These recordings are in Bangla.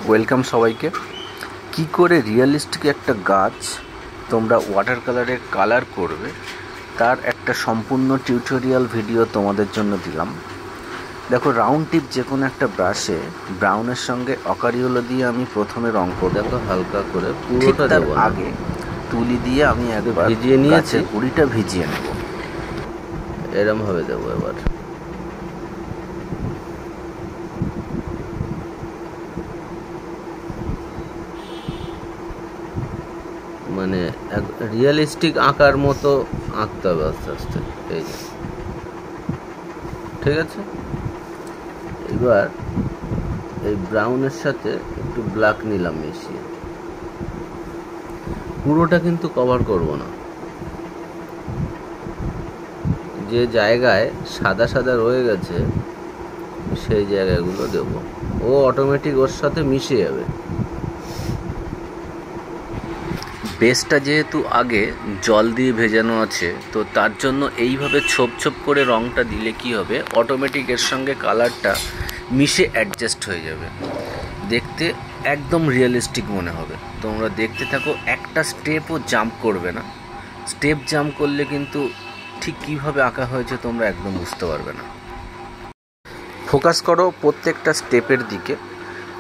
ওয়েলকাম সবাইকে। কি করে রিয়েলিস্টিক একটা গাছ তোমরা ওয়াটার কালারের কালার করবে তার একটা সম্পূর্ণ টিউটোরিয়াল ভিডিও তোমাদের জন্য দিলাম। দেখো, রাউন্ড টিপ যে কোনো একটা ব্রাশে ব্রাউনের সঙ্গে অকারিওলো দিয়ে আমি প্রথমে রং করব। দেখো হালকা করে ঠিক পুরোটা তার দেব না, আগে তুলি দিয়ে আমি একবার ভিজিয়ে নিয়েছি, গাছের গুঁড়িটা ভিজিয়ে নেব। এরম ভাবে দেবো। এবার মানে রিয়েলিস্টিক আঁকার মতো আঁকতে হবে আস্তে আস্তে। এই যে ঠিক আছে। এবার এই ব্রাউনের সাথে একটু ব্ল্যাক নিলাম মিশিয়ে। পুরোটা কিন্তু কভার করব না, যে জায়গায় সাদা সাদা রয়ে গেছে সেই জায়গাগুলো দেব। ও অটোমেটিক ওর সাথে মিশে যাবে। বেসটা যেহেতু আগে জল দিয়ে ভেজানো আছে, তো তার জন্য এইভাবে ছোপ ছোপ করে রঙটা দিলে কি হবে, অটোমেটিক এর সঙ্গে কালারটা মিশে অ্যাডজাস্ট হয়ে যাবে, দেখতে একদম রিয়েলিস্টিক মনে হবে। তোমরা দেখতে থাকো, একটা স্টেপও জাম্প করবে না। স্টেপ জাম্প করলে কিন্তু ঠিক কীভাবে আঁকা হয়েছে তোমরা একদম বুঝতে পারবে না। ফোকাস করো প্রত্যেকটা স্টেপের দিকে,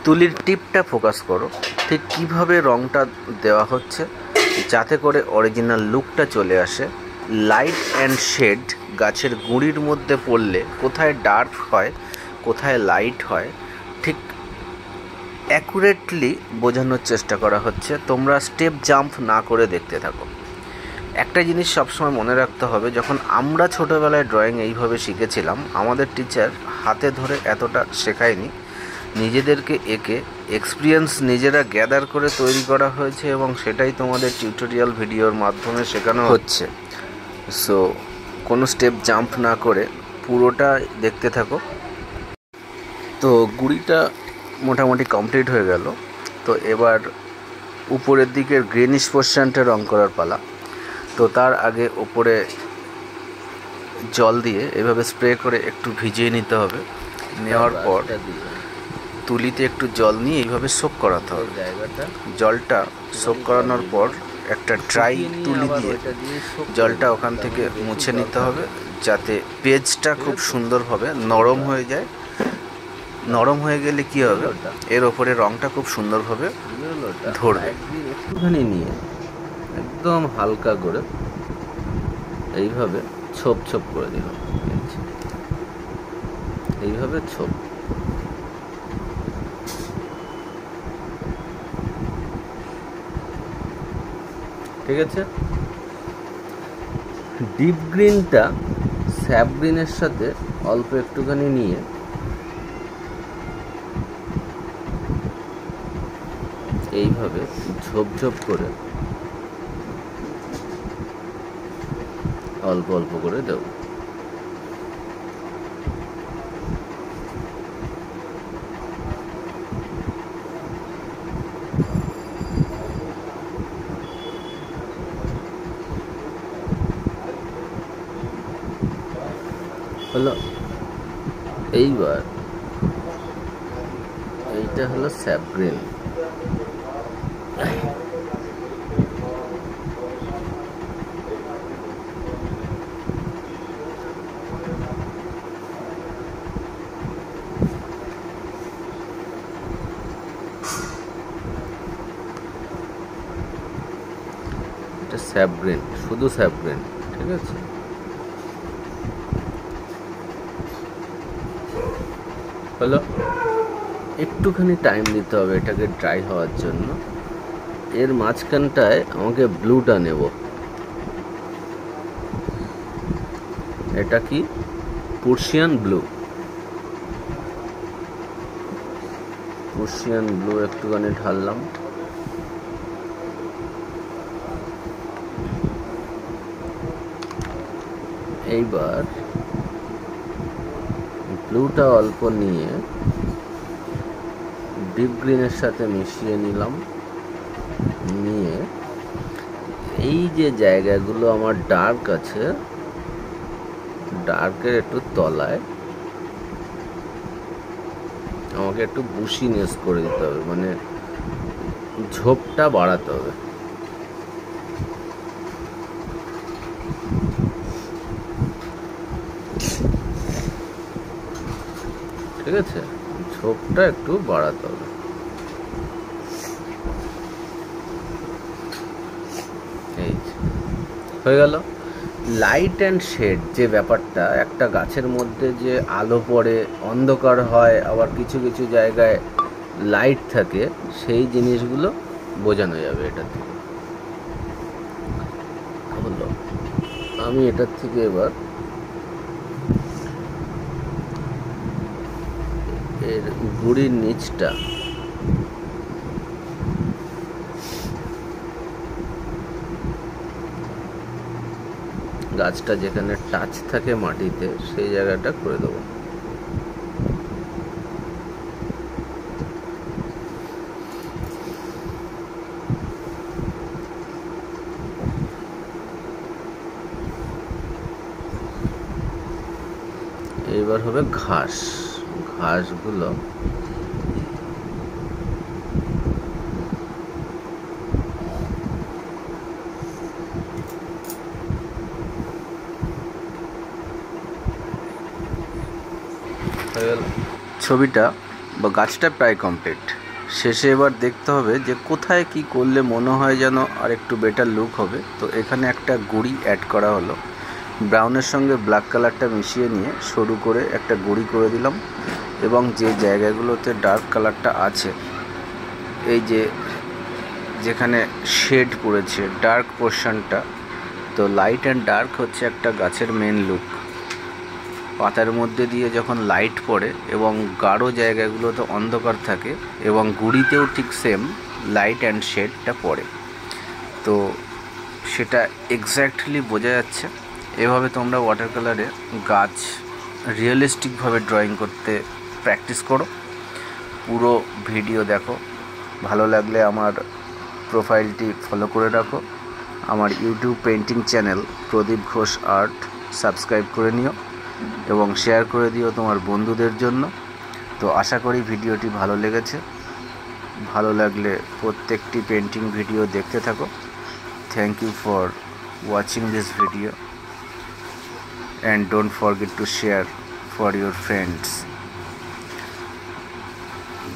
তুলির টিপটা ফোকাস করো ঠিক কীভাবে রঙটা দেওয়া হচ্ছে, যাতে করে অরিজিনাল লুকটা চলে আসে। লাইট অ্যান্ড শেড গাছের গুঁড়ির মধ্যে পড়লে কোথায় ডার্ক হয় কোথায় লাইট হয় ঠিক অ্যাকুরেটলি বোঝানোর চেষ্টা করা হচ্ছে। তোমরা স্টেপ জাম্প না করে দেখতে থাকো। একটা জিনিস সবসময় মনে রাখতে হবে, যখন আমরা ছোটোবেলায় ড্রয়িং এইভাবে শিখেছিলাম, আমাদের টিচার হাতে ধরে এতটা শেখায়নি, নিজেদেরকে এঁকে এক্সপিরিয়েন্স নিজেরা গ্যাদার করে তৈরি করা হয়েছে এবং সেটাই তোমাদের টিউটোরিয়াল ভিডিওর মাধ্যমে শেখানো হচ্ছে। সো কোনো স্টেপ জাম্প না করে পুরোটা দেখতে থাকো। তো গুঁড়িটা মোটামুটি কমপ্লিট হয়ে গেল। তো এবার উপরের দিকের গ্রিনিশ পোর্শনটা রং করার পালা। তো তার আগে উপরে জল দিয়ে এভাবে স্প্রে করে একটু ভিজিয়ে নিতে হবে। নেওয়ার পর তুলিতে একটু জল নিয়ে এইভাবে সোক করাতে হবে। জলটা সোক করানোর পর একটা ড্রাই তুলি দিয়ে জলটা ওখান থেকে মুছে নিতে হবে, যাতে পেজটা খুব সুন্দরভাবে নরম হয়ে যায়। নরম হয়ে গেলে কি হবে, এর ওপরে রঙটা খুব সুন্দরভাবে ধরবে। একটুখানি নিয়ে একদম হালকা করে এইভাবে ছোপ ছোপ করে দিলাম। এইভাবে ছোপ। ঠিক আছে। ডিপ গ্রিনটা স্যাপ গ্রিনের সাথে অল্প একটুখানি নিয়ে এইভাবে ঝোপ ঝোপ করে অল্প অল্প করে দেব। হলো। এইবার এইটা হলো স্যাপ গ্রিন। এটা স্যাপ গ্রিন, শুধু স্যাপ গ্রিন। ঠিক আছে। হলো। একটুখানি টাইম দিতে হবে এটাকে ড্রাই হওয়ার জন্য। এর মাঝখানটায় আমাকে ব্লুটা নেব। এটা কি? Persian blue. পার্সিয়ান ব্লু একটুখানি ঢাললাম। এইবার ব্লুটা অল্প নিয়ে ডিপ গ্রিনের সাথে মিশিয়ে নিলাম। নিয়ে এই যে জায়গাগুলো আমার ডার্ক আছে, ডার্কের একটু তলায় আমাকে একটু বুশিনেস করে দিতে হবে, মানে ঝোপটা বাড়াতে হবে। ঠিক আছে, ঝোপটা একটু বাড়াতে হবে। এই হয়ে গেল। লাইট অ্যান্ড শেড যে ব্যাপারটা, একটা গাছের মধ্যে যে আলো পড়ে অন্ধকার হয়, আবার কিছু কিছু জায়গায় লাইট থাকে, সেই জিনিসগুলো বোঝানো যাবে এটার থেকে। হলো, আমি এটার থেকে এবার এর গুড়ির নিচটা গাছটা যেখানে টাচ থাকে মাটিতে সেই জায়গাটা করে দেবো। এইবার হবে ঘাস, ঘাসগুলো হয়ে গেল। ছবিটা বা গাছটা প্রায় কমপ্লিট। শেষে এবার দেখতে হবে যে কোথায় কি করলে মনে হয় যেন আর একটু বেটার লুক হবে। তো এখানে একটা গুঁড়ি অ্যাড করা হলো, ব্রাউনের সঙ্গে ব্ল্যাক কালারটা মিশিয়ে নিয়ে সরু করে একটা গুঁড়ি করে দিলাম। এবং যে জায়গাগুলোতে ডার্ক কালারটা আছে, এই যে যেখানে শেড পড়েছে ডার্ক পোর্শনটা, তো লাইট অ্যান্ড ডার্ক হচ্ছে একটা গাছের মেন লুক। পাতার মধ্যে দিয়ে যখন লাইট পড়ে এবং গাঢ় জায়গাগুলোতে অন্ধকার থাকে, এবং গুঁড়িতেও ঠিক সেম লাইট অ্যান্ড শেডটা পড়ে, তো সেটা এক্স্যাক্টলি বোঝা যাচ্ছে। এভাবে তোমরা ওয়াটার কালারে গাছ রিয়েলিস্টিকভাবে ড্রয়িং করতে প্র্যাকটিস করো। পুরো ভিডিও দেখো, ভালো লাগলে আমার প্রোফাইলটি ফলো করে রাখো। আমার ইউটিউব পেন্টিং চ্যানেল প্রদীপ ঘোষ আর্ট সাবস্ক্রাইব করে নিও এবং শেয়ার করে দিও তোমার বন্ধুদের জন্য। তো আশা করি ভিডিওটি ভালো লেগেছে। ভালো লাগলে প্রত্যেকটি পেন্টিং ভিডিও দেখতে থাকো। Thank you for watching this video and don't forget to share for your friends.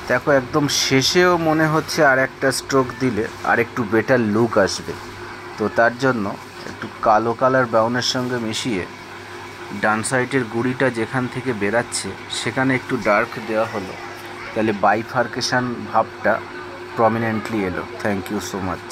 দেখো, একদম শেষেও মনে হচ্ছে আর একটা স্ট্রোক দিলে আর একটু বেটার লুক আসবে। তো তার জন্য একটু কালো কালার ব্রাউনের সঙ্গে মিশিয়ে ডান সাইডের গুঁড়িটা যেখান থেকে বেরাচ্ছে সেখানে একটু ডার্ক দেওয়া হলো, তাহলে বাইফার্কেশন ভাবটা প্রমিনেন্টলি এলো। Thank you so much.